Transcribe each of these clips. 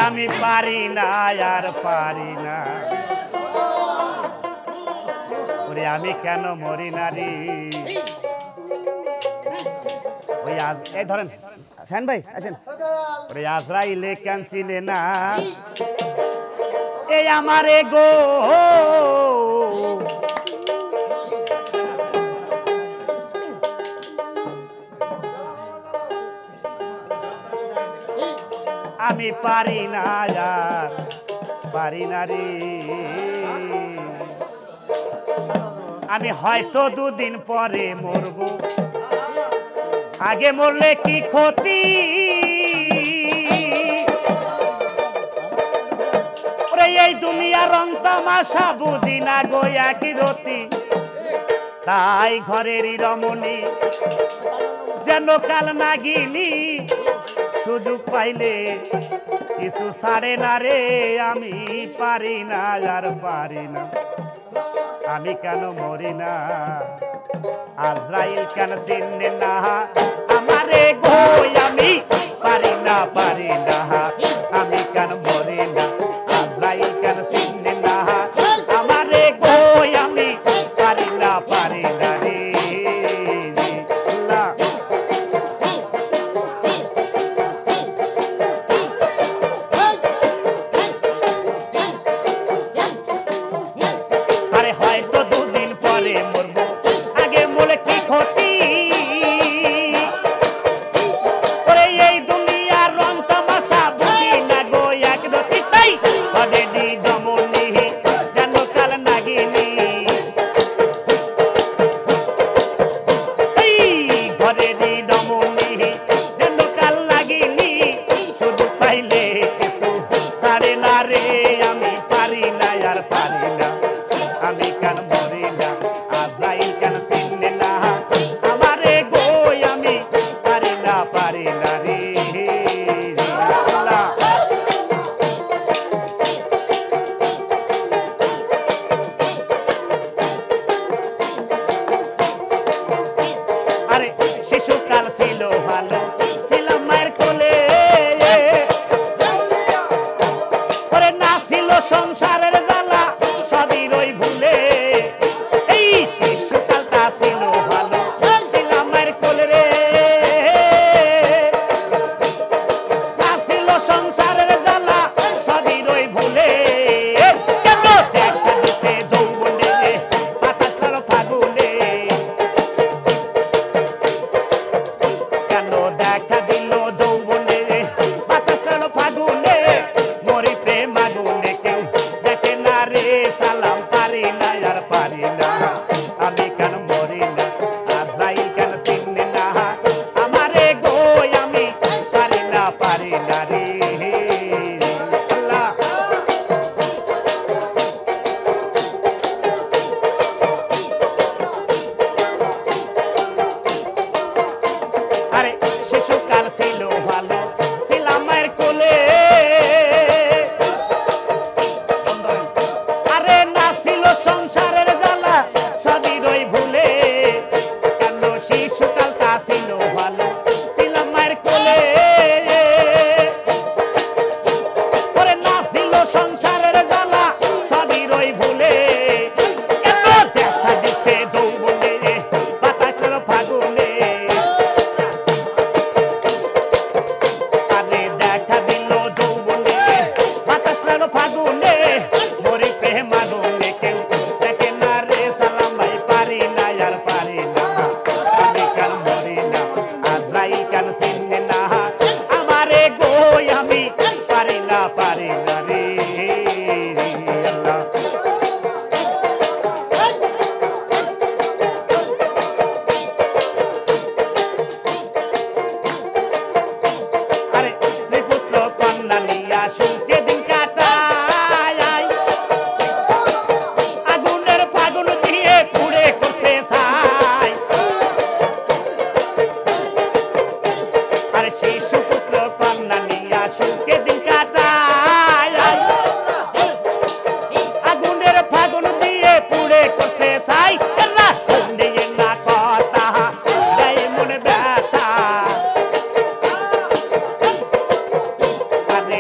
আমি পারি না আর পারি না ওরে আমি কেন মরি না রে ওই আজ এই ধরেন শান ভাই আসেন ওরে আজরাইলে ক্যান্সিলে না এই আমারে গো আমি পারি না আর পারি না রে আমি হয়তো দুদিন পরে মরবো আগে মরলে কি ক্ষতি ওরে এই দুনিয়া রং তামাশা বুঝি না গো একই রতি তাই ঘরেরই রমণী যেন কাল নাগিনী সুযোগ পাইলে কিছু ছাড়ে না রে আমি পারি না আর পারি না আমি কেন মরি না আজরাইল কেন চিনে না আমারে গো আমি পারি না আমি কেন মরি না আজরাইল কেন চিনে না আমারে গো আমি পারি না রে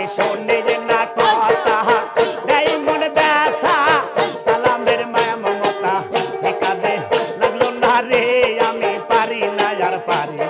Nation দরিয়ার পারে